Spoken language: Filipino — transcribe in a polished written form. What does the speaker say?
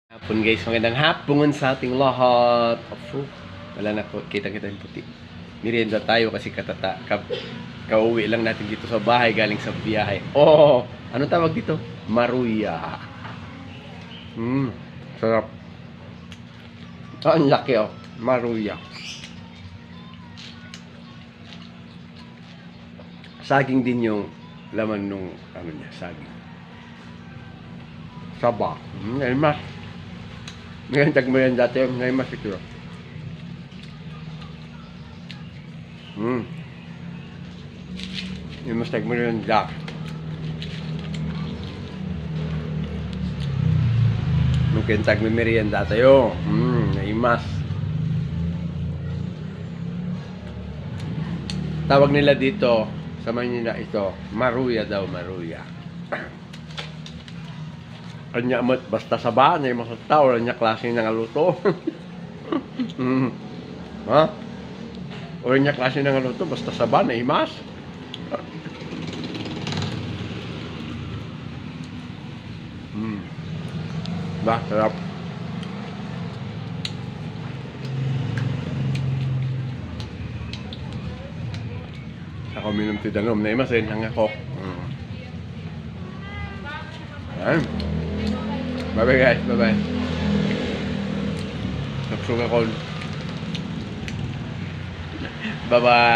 Hapon guys, magandang hapon sa ating lahat. Wala na po, kita-kita yung puti. Merienda tayo kasi kauwi lang natin dito sa bahay galing sa biyahe. Ano tawag dito? Maruya. Sarap. Ang laki Maruya. Saging din yung laman nung saging. Saba. Ngayon mas. Ngayon tagmayan dati, ngayon mas ito. Ngayon mas tagmayan dati. Mungkin tagmimerienda tayo. Ngayon mas. Tawag nila dito, sa Manila ito, Maruya daw, Maruya. Kanya mo, basta sa banay, masakta, wala niya klase ng aluto. Ha? Wala niya klase ng aluto, basta sa banay, mas. Ba, sarap. Ako minum tidanom na imasin, hang ako. Ayan. Bye-bye guys, bye-bye. Nagsug ako. Bye-bye.